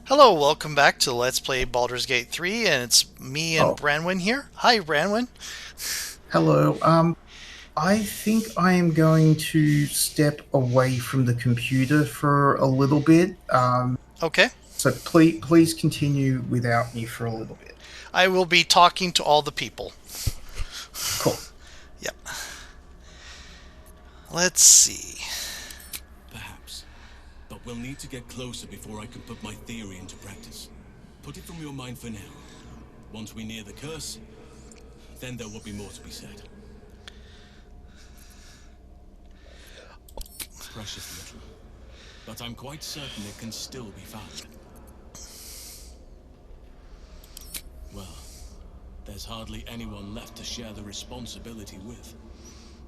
Hello, welcome back to Let's Play Baldur's Gate 3, and it's me and Oh, Branwyn here. Hi, Branwyn. hello. I think I am going to step away from the computer for a little bit. Okay. So please continue without me for a little bit. I will be talking to all the people. Cool. Yep. Let's see. Perhaps. But we'll need to get closer before I can put my theory into practice. Put it from your mind for now. Once we near the curse, then there will be more to be said. Precious little. But I'm quite certain it can still be found. Well, there's hardly anyone left to share the responsibility with.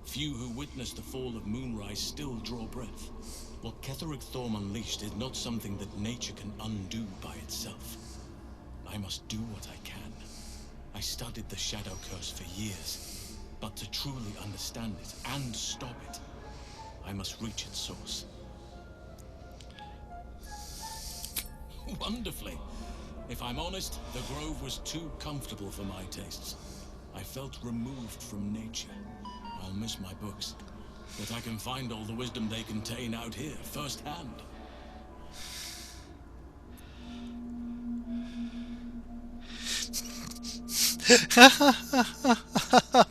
Few who witnessed the fall of Moonrise still draw breath. What Ketheric Thorm unleashed is not something that nature can undo by itself. I must do what I can. I studied the Shadow Curse for years, but to truly understand it and stop it, I must reach its source. Wonderfully. If I'm honest, the Grove was too comfortable for my tastes. I felt removed from nature. I'll miss my books, but I can find all the wisdom they contain out here, firsthand.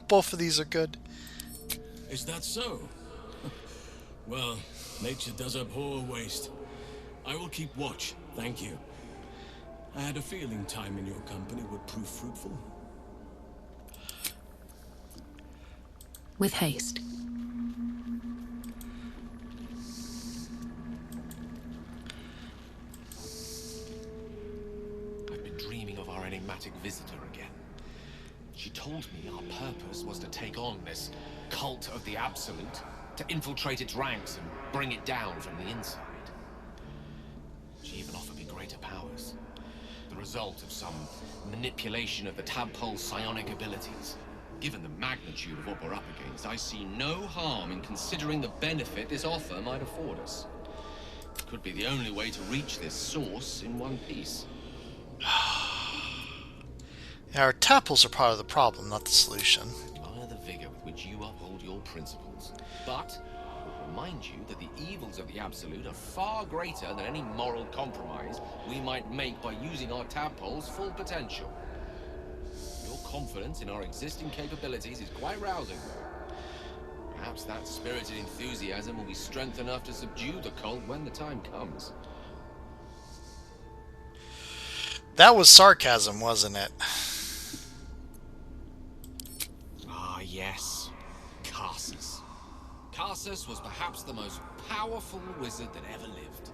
Both of these are good. Is that so? Well, nature does abhor waste. I will keep watch, thank you. I had a feeling time in your company would prove fruitful. With haste. I've been dreaming of our enigmatic visitor again. She told me our purpose was to take on this cult of the Absolute, to infiltrate its ranks and bring it down from the inside. She even offered me greater powers. The result of some manipulation of the tadpole's psionic abilities. Given the magnitude of what we're up against, I see no harm in considering the benefit this offer might afford us. It could be the only way to reach this source in one piece. Our tadpoles are part of the problem, not the solution. I admire the vigor with which you uphold your principles. But I would remind you that the evils of the Absolute are far greater than any moral compromise we might make by using our tadpole's full potential. Your confidence in our existing capabilities is quite rousing. Perhaps that spirited enthusiasm will be strength enough to subdue the cult when the time comes. That was sarcasm, wasn't it? Ah, yes. Karsus. Karsus was perhaps the most powerful wizard that ever lived.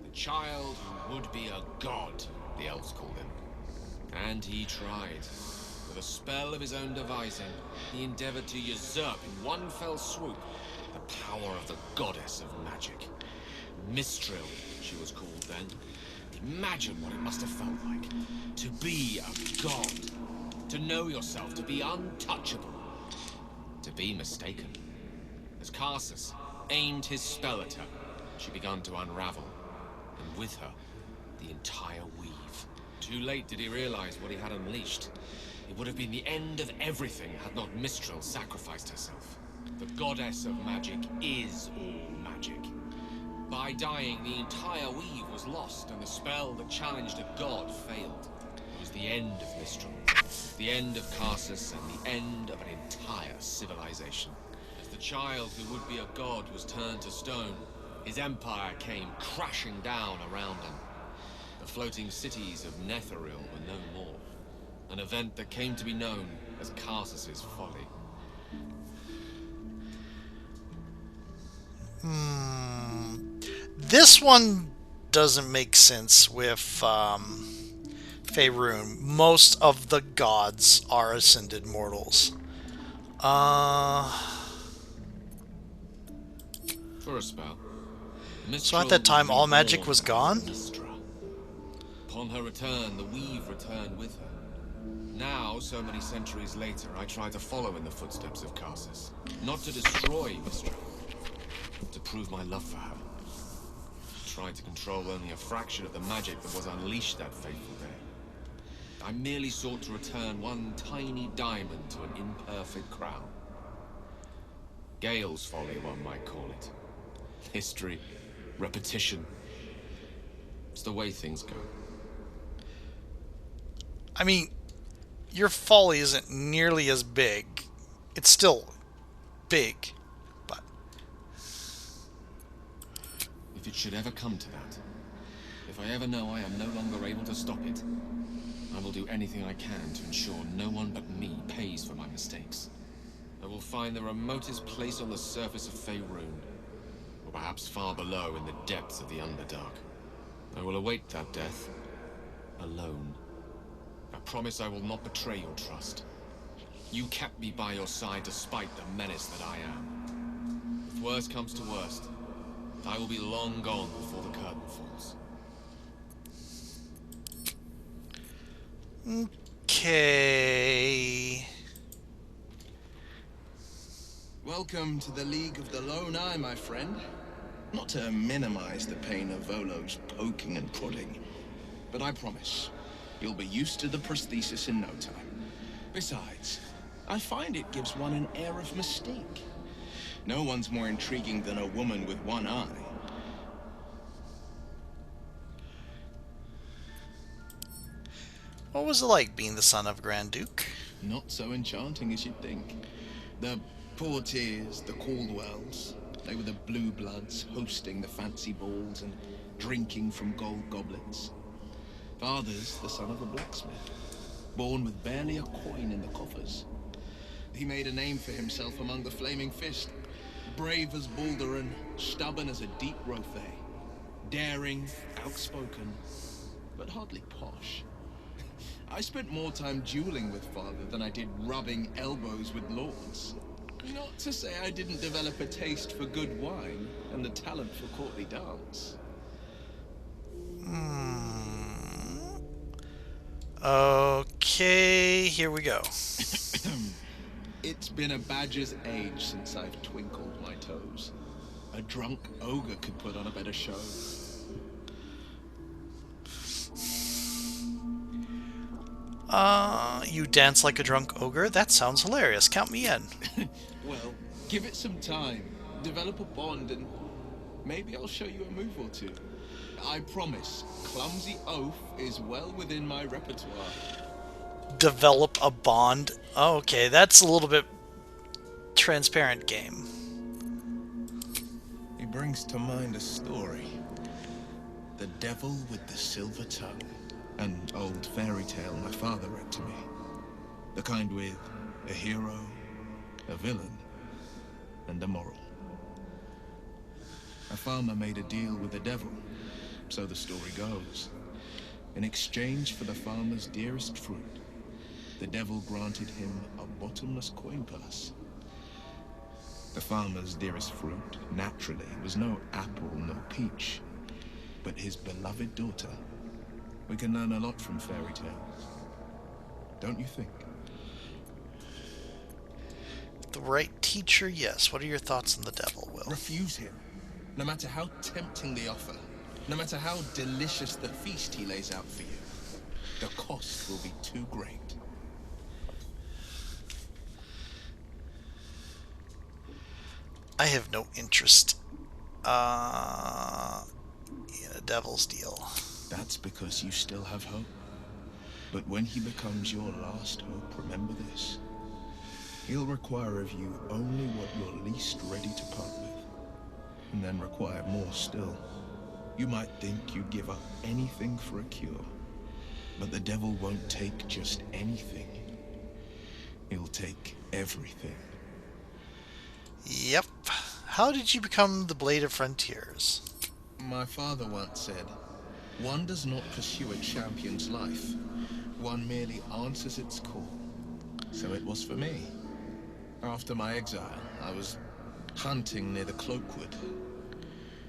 The child who would be a god, the elves called him. And he tried. With a spell of his own devising, he endeavored to usurp in one fell swoop the power of the goddess of magic. Mistral, she was called then. Imagine what it must have felt like to be a god. To know yourself, to be untouchable. To be mistaken. As Karsus aimed his spell at her, she began to unravel. And with her, the entire weave. Too late did he realize what he had unleashed. It would have been the end of everything had not Mistral sacrificed herself. The goddess of magic is all magic. By dying, the entire weave was lost, and the spell that challenged a god failed. It was the end of Mistral, the end of Karsus, and the end of an entire civilization. As the child who would be a god was turned to stone, his empire came crashing down around him. The floating cities of Netheril were no more. An event that came to be known as Karsus's folly. This one doesn't make sense with Faerun. Most of the gods are ascended mortals. For a spell, So at Mistral that was time, all magic reborn was as gone? Mystra. Upon her return, the weave returned with her. Now, so many centuries later, I try to follow in the footsteps of Karsus. Not to destroy Mistral, but to prove my love for her. tried to control only a fraction of the magic that was unleashed that fateful day. I merely sought to return one tiny diamond to an imperfect crown. Gale's folly, one might call it. History, repetition. It's the way things go. I mean, your folly isn't nearly as big. It's still big, but If it should ever come to that, if I ever know I am no longer able to stop it, I will do anything I can to ensure no one but me pays for my mistakes. I will find the remotest place on the surface of Faerun, or perhaps far below in the depths of the Underdark. I will await that death, alone. I promise I will not betray your trust. You kept me by your side despite the menace that I am. If worst comes to worst, I will be long gone before the curtain falls. okay. Welcome to the League of the Lone Eye, my friend. Not to minimize the pain of Volo's poking and prodding, but I promise, you'll be used to the prosthesis in no time. Besides, I find it gives one an air of mystique. No one's more intriguing than a woman with one eye. What was it like being the son of a Grand Duke? Not so enchanting as you'd think. The Portiers, the Caldwells, they were the blue bloods hosting the fancy balls and drinking from gold goblets. Father's the son of a blacksmith, born with barely a coin in the coffers. He made a name for himself among the Flaming Fist. Brave as Baldur and stubborn as a deep Rothe. Daring, outspoken, but hardly posh. I spent more time dueling with father than I did rubbing elbows with lords. Not to say I didn't develop a taste for good wine and a talent for courtly dance. Okay, here we go. It's been a badger's age since I've twinkled my toes. A drunk ogre could put on a better show. You dance like a drunk ogre? That sounds hilarious. Count me in. Well, give it some time. Develop a bond and maybe I'll show you a move or two. I promise, clumsy oath is well within my repertoire. Develop a bond? Oh, okay, that's a little bit transparent game. He brings to mind a story. The Devil with the Silver Tongue. An old fairy tale my father read to me. The kind with a hero, a villain, and a moral. A farmer made a deal with the devil, so the story goes. In exchange for the farmer's dearest fruit, the devil granted him a bottomless coin purse. The farmer's dearest fruit, naturally, was no apple nor peach, but his beloved daughter. We can learn a lot from fairy tales, don't you think? The right teacher, yes. What are your thoughts on the devil, Will? Refuse him, no matter how tempting the offer, no matter how delicious the feast he lays out for you. The cost will be too great. I have no interest in a devil's deal. That's because you still have hope. But when he becomes your last hope, remember this. He'll require of you only what you're least ready to part with, and then require more still. You might think you'd give up anything for a cure, but the devil won't take just anything. He'll take everything. Yep. How did you become the Blade of Frontiers? My father once said, one does not pursue a champion's life. One merely answers its call. So it was for me. After my exile, I was hunting near the Cloakwood.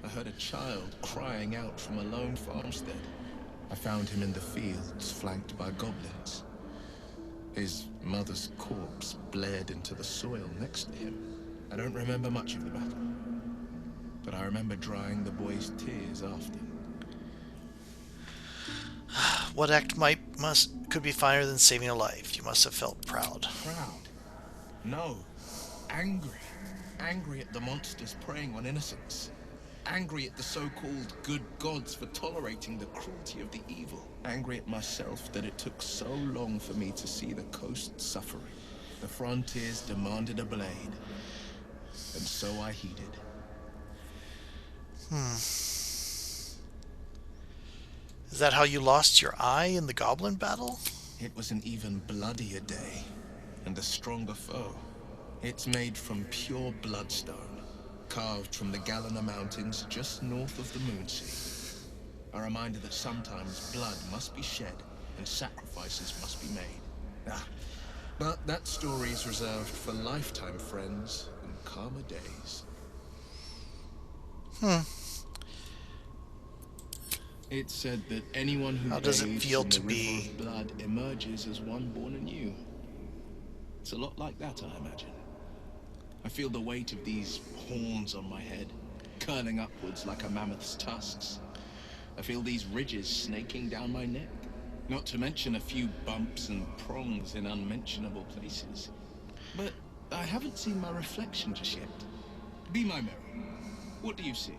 I heard a child crying out from a lone farmstead. I found him in the fields, flanked by goblins. His mother's corpse bled into the soil next to him. I don't remember much of the battle, but but I remember drying the boy's tears after. What act could be finer than saving a life? You must have felt proud. Proud? No. Angry. Angry at the monsters preying on innocents. Angry at the so-called good gods for tolerating the cruelty of the evil. Angry at myself that it took so long for me to see the coast suffering. The frontiers demanded a blade, and so I heeded. Is that how you lost your eye in the goblin battle? It was an even bloodier day, and a stronger foe. It's made from pure bloodstone, carved from the Galena Mountains just north of the Moonsea. A reminder that sometimes blood must be shed and sacrifices must be made. But that story is reserved for lifetime friends and calmer days. It's said that anyone who How does it bathes feel in to the be- river of blood emerges as one born anew. It's a lot like that, I imagine. I feel the weight of these horns on my head, curling upwards like a mammoth's tusks. I feel these ridges snaking down my neck, not to mention a few bumps and prongs in unmentionable places. But I haven't seen my reflection just yet. Be my mirror. What do you see?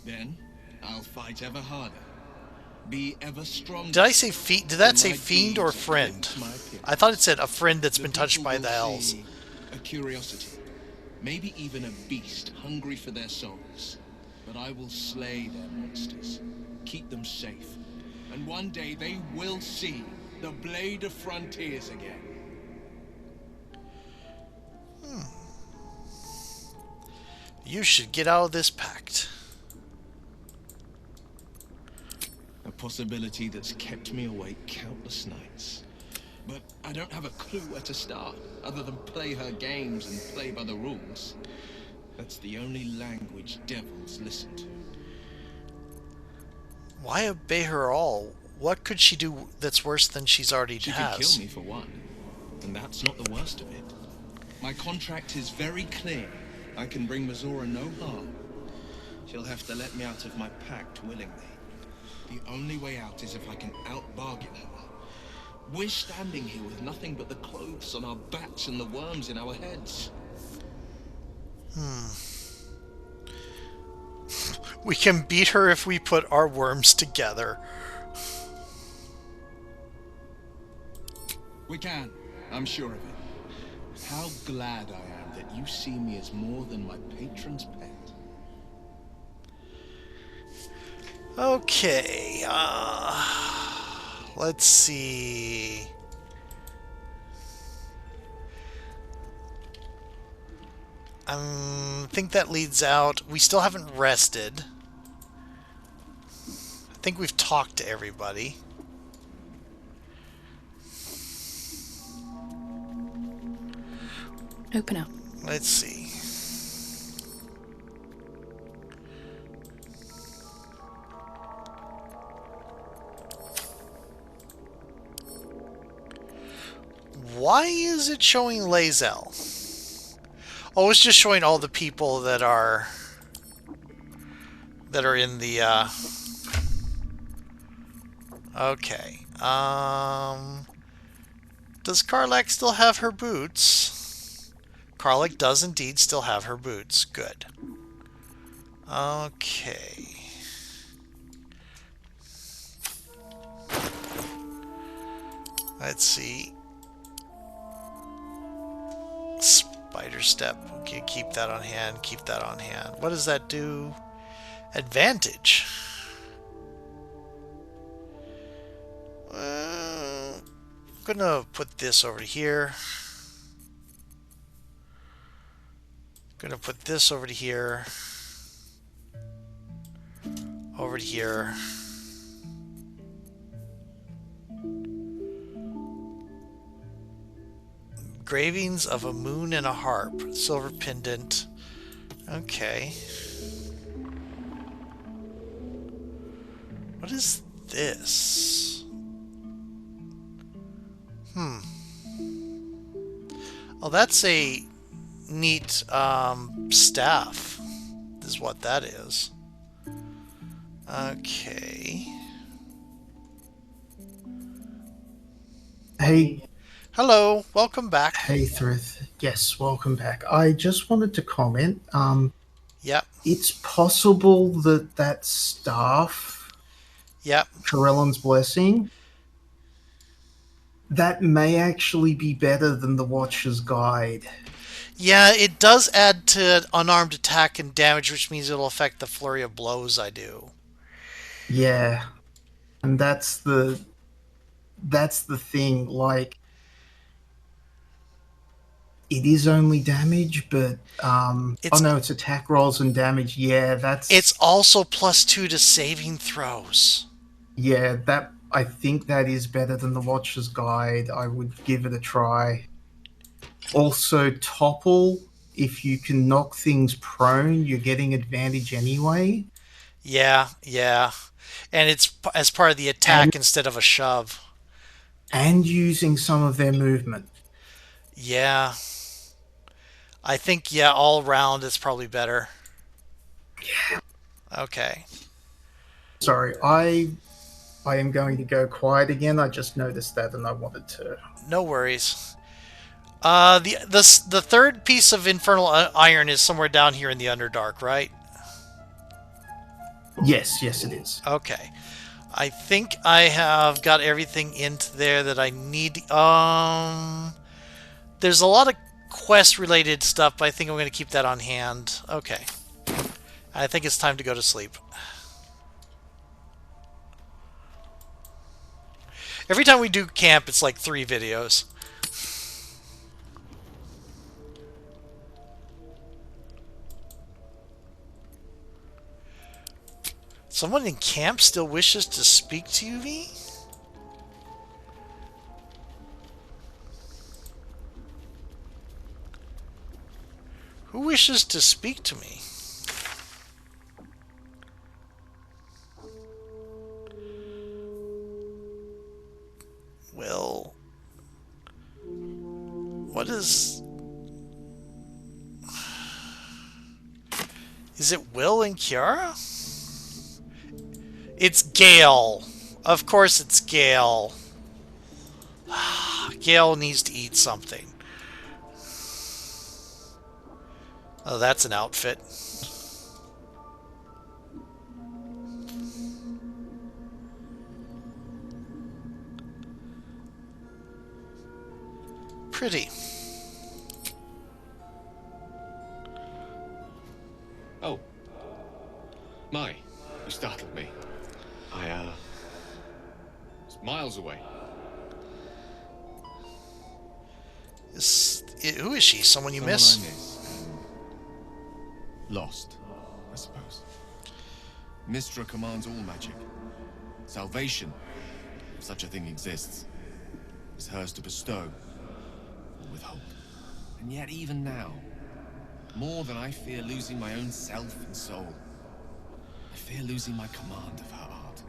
Then I'll fight ever harder. Be ever stronger. Did I say fiend? Did that So say my fiend or deeds friend? eclipse my appearance. I thought it said a friend that's The been touched people by will the hells. see a curiosity, maybe even a beast hungry for their souls. But I will slay their monsters, keep them safe, and one day they will see the Blade of Frontiers again. You should get out of this pact. A possibility that's kept me awake countless nights. But I don't have a clue where to start, other than play her games and play by the rules. That's the only language devils listen to. Why obey her all? What could she do that's worse than she's already She has? could kill me for one, and that's not the worst of it. My contract is very clear. I can bring Mazora no harm. She'll have to let me out of my pact willingly. The only way out is if I can out-bargain her. We're standing here with nothing but the clothes on our backs and the worms in our heads. We can beat her if we put our worms together. We can, I'm sure of it. How glad I am that you see me as more than my patron's pet. Okay, let's see. I think that leads out. We still haven't rested. I think we've talked to everybody. Open up. Let's see. Why is it showing Lae'zel? Oh, it's just showing all the people that are in the okay. Does Karlak still have her boots? Karlak does indeed still have her boots. Good. Okay. Let's see. Spider step. Okay, keep that on hand. Keep that on hand. What does that do? Advantage. I'm gonna put this over here. Gonna put this over to here. Over to here. Gravings of a moon and a harp. Silver pendant. Okay. What is this? Oh, that's a neat staff, is what that is. Okay. Hey, Hello, welcome back. hey, Thrith. Yes, welcome back. I just wanted to comment. Yep, It's possible that that staff, yep. Corellan's Blessing, that may actually be better than the Watcher's Guide. Yeah, it does add to unarmed attack and damage, which means it'll affect the flurry of blows I do. Yeah, and that's the thing. Like, it is only damage, but oh It's no, it's attack rolls and damage. Yeah, it's also +2 to saving throws. that I think that is better than the Watcher's Guide. I would give it a try. Also, topple. If you can knock things prone, you're getting advantage anyway. Yeah, yeah. And it's as part of the And attack instead of a shove. and using some of their movement. Yeah. I think, yeah, all round is probably better. Okay. Sorry, I am going to go quiet again. I just noticed that and I wanted to. No worries. The third piece of infernal iron is somewhere down here in the Underdark, right? Yes, yes, it is. Okay. I think I have got everything into there that I need. There's a lot of quest-related stuff, but I think I'm going to keep that on hand. Okay. I think it's time to go to sleep. Every time we do camp, it's like 3 videos. Someone in camp still wishes to speak to you, V? Who wishes to speak to me? Well, what is... Is it Will and Kiara? It's Gale. Of course it's Gale. Gale needs to eat something. Oh, that's an outfit. Pretty. Oh. My, you startled me. I was miles away. Who is she? Someone you miss? Someone I miss. Lost, I suppose. Mystra commands all magic. Salvation, if such a thing exists, is hers to bestow or withhold. And yet even now, more than I fear losing my own self and soul, I fear losing my command of her art.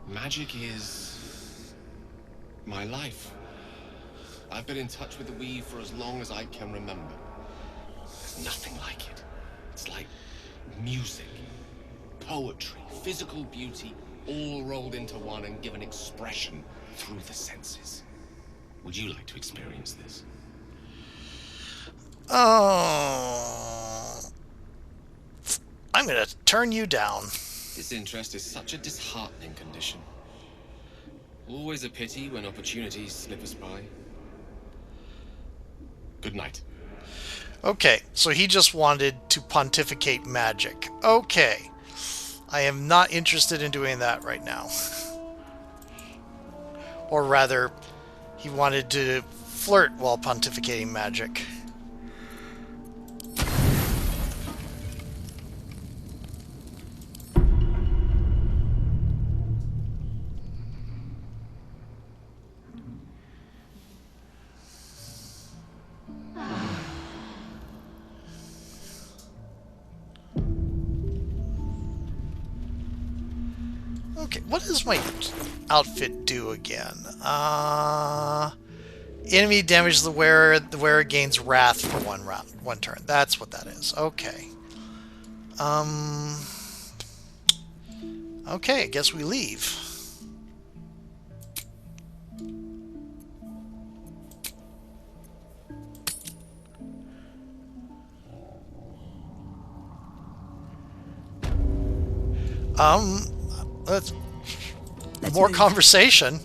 Magic is my life. I've been in touch with the weave for as long as I can remember. There's nothing like it. It's like music, poetry, physical beauty, all rolled into one and given expression through the senses. Would you like to experience this? Oh, I'm gonna turn you down. Disinterest is such a disheartening condition. Always a pity when opportunities slip us by. Good night. Okay, so he just wanted to pontificate magic. Okay. I am not interested in doing that right now. Or rather, he wanted to flirt while pontificating magic. Okay, what does my outfit do again? Enemy damages the wearer. The wearer gains wrath for one turn. That's what that is. Okay. Okay, I guess we leave. Let's more move. conversation.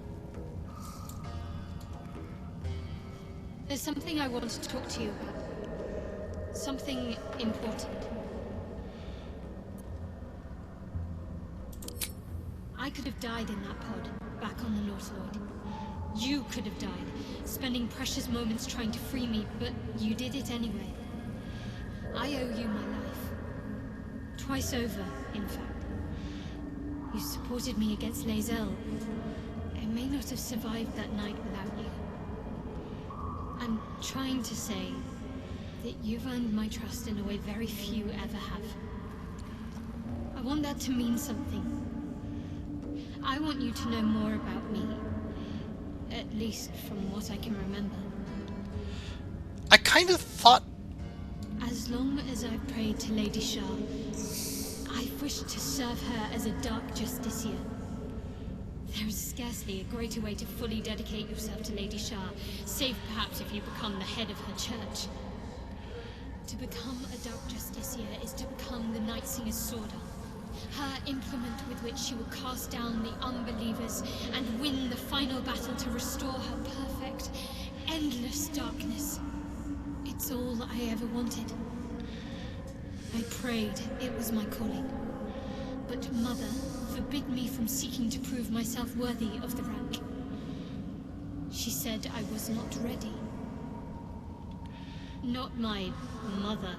There's something I want to talk to you about. Something important. I could have died in that pod, back on the North Lloyd. You could have died, spending precious moments trying to free me, but you did it anyway. I owe you my life. Twice over, in fact. You supported me against Lae'zel. I may not have survived that night without you. I'm trying to say that you've earned my trust in a way very few ever have. I want that to mean something. I want you to know more about me. At least from what I can remember. I kind of thought... As long as I've prayed to Lady Shah, I've wished to serve her as a Dark Justiciar. There is scarcely a greater way to fully dedicate yourself to Lady Shah, save perhaps if you become the head of her church. To become a Dark Justiciar is to become the Night Singer's sword arm, her implement with which she will cast down the unbelievers and win the final battle to restore her perfect, endless darkness. It's all I ever wanted. I prayed it was my calling. But Mother forbid me from seeking to prove myself worthy of the rank. She said I was not ready. Not my mother,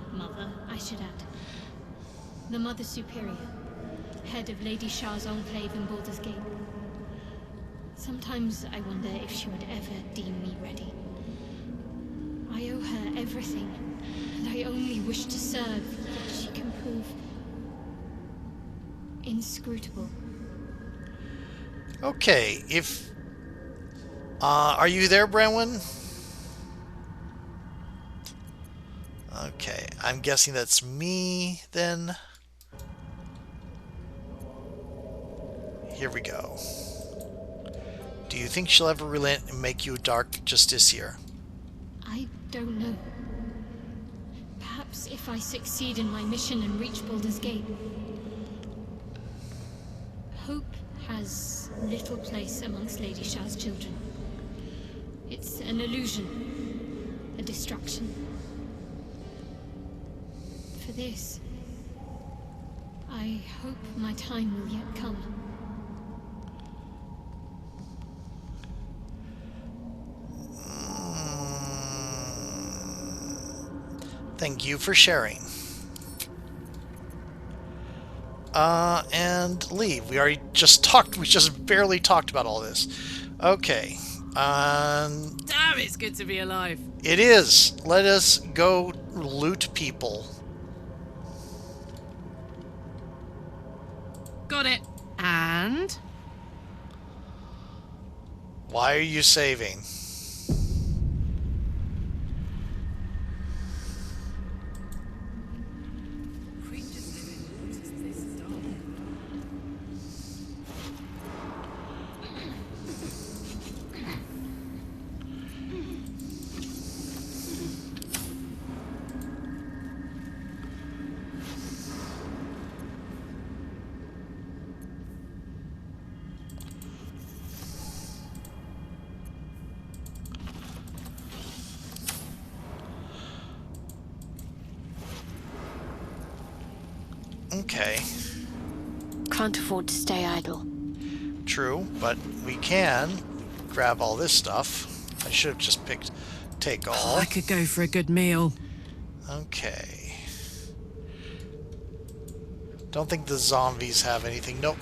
I should add. The Mother Superior, head of Lady Shah's enclave in Baldur's Gate. Sometimes I wonder if she would ever deem me ready. I owe her everything, and I only wish to serve, yet she can prove inscrutable. Okay, if... are you there, Branwen? Okay, I'm guessing that's me, then. Here we go. Do you think she'll ever relent and make you a Dark Justiciar? I don't know. Perhaps if I succeed in my mission and reach Baldur's Gate. Hope has little place amongst Lady Shah's children. It's an illusion, a distraction. For this, I hope my time will yet come. Thank you for sharing. And leave. We already just talked, we just barely talked about all this. Okay. Damn, it's good to be alive. It is. Let us go loot people. Got it. And? Why are you saving? Okay. Can't afford to stay idle. True, but we can grab all this stuff. I should have just picked take all. I could go for a good meal. Okay. Don't think the zombies have anything. Nope.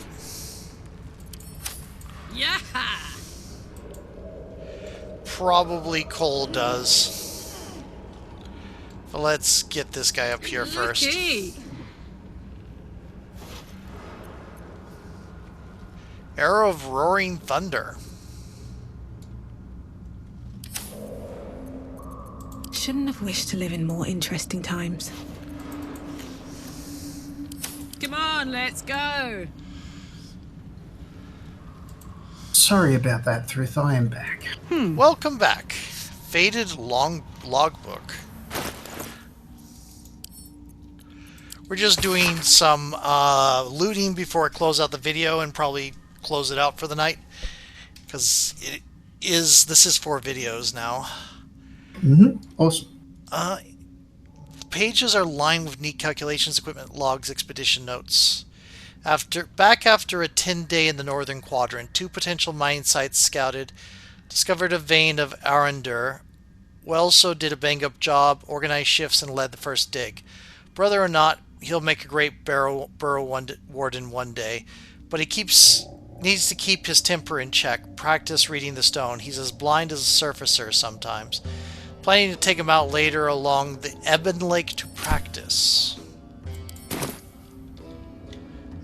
Yeah. Probably Cole does. But let's get this guy up here first. Looky. Arrow of Roaring Thunder. Shouldn't have wished to live in more interesting times. Come on, let's go. Sorry about that, Thryth. I am back. Welcome back. Faded long logbook. We're just doing some looting before I close out the video and probably close it out for the night. Because this is 4 videos now. Awesome. The pages are lined with neat calculations, equipment logs, expedition notes. Back after a 10-day in the northern quadrant, 2 potential mine sites scouted, discovered a vein of Arendur. Welso did a bang-up job, organized shifts, and led the first dig. Brother or not, he'll make a great burrow warden one day, but he needs to keep his temper in check, practice reading the stone. He's as blind as a surfacer sometimes. Planning to take him out later along the Ebon Lake to practice.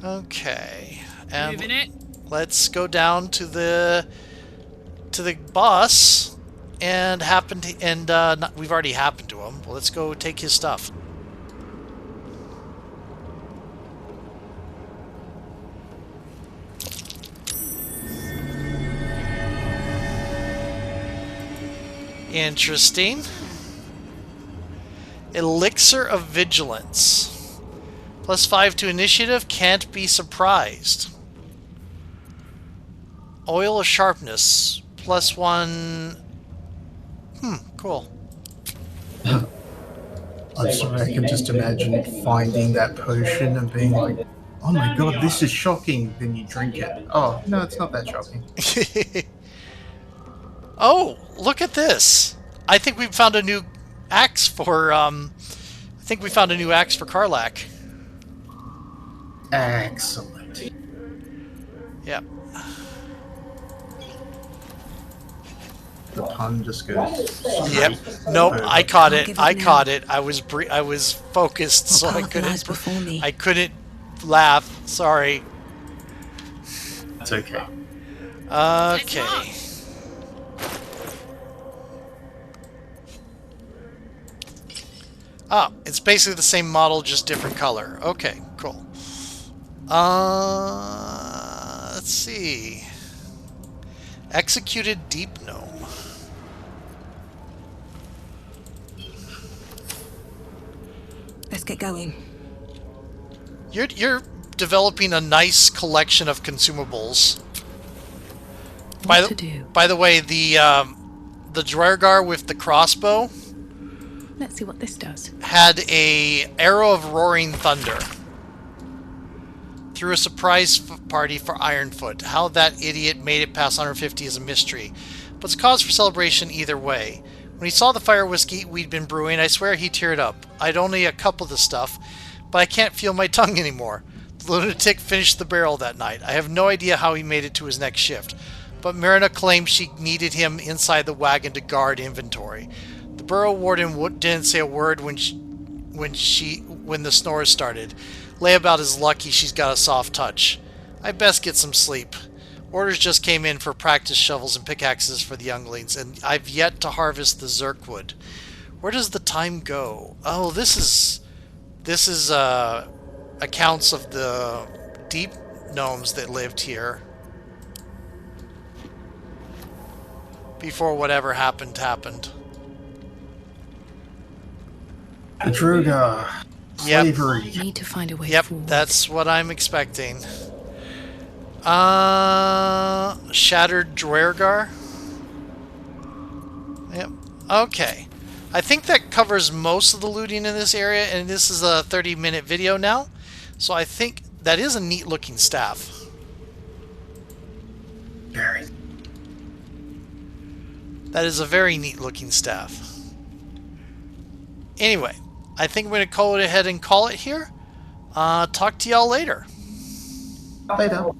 Okay, and Moving it. let's go down to the boss and we've already happened to him. Well, let's go take his stuff. Interesting. Elixir of Vigilance. +5 to initiative, can't be surprised. Oil of Sharpness, +1. Cool. I'm sorry, I can just imagine finding that potion and being like, oh my god, this is shocking. Then you drink it. Oh, no, it's not that shocking. Oh, look at this. I think we found a new axe for, Karlach. Excellent. Yep. The pun just goes. Yep. Nope. I caught it. I caught it. I was focused, so I couldn't laugh. Sorry. It's okay. Okay. Ah, it's basically the same model, just different color. Okay, cool. Let's see. Executed Deep Gnome. Let's get going. You're developing a nice collection of consumables. By the way, the Dwergar with the crossbow. Let's see what this does. Had a arrow of roaring thunder. Threw a surprise party for Ironfoot. How that idiot made it past 150 is a mystery, but it's a cause for celebration either way. When he saw the fire whiskey we'd been brewing, I swear he teared up. I'd only a cup of the stuff, but I can't feel my tongue anymore. The lunatic finished the barrel that night. I have no idea how he made it to his next shift, but Marina claimed she needed him inside the wagon to guard inventory. The burrow warden didn't say a word when the snores started. Layabout is lucky she's got a soft touch. I best get some sleep. Orders just came in for practice shovels and pickaxes for the younglings, and I've yet to harvest the Zerkwood. Where does the time go? Oh, this is accounts of the deep gnomes that lived here before whatever happened. Druga. Slavery. Yep. Need to find a way forward. That's what I'm expecting. Shattered Dwergar. Yep. Okay. I think that covers most of the looting in this area, and this is a 30-minute video now. So I think that is a neat-looking staff. Very. That is a very neat-looking staff. Anyway, I think I'm going to go ahead and call it here. Talk to y'all later. Later.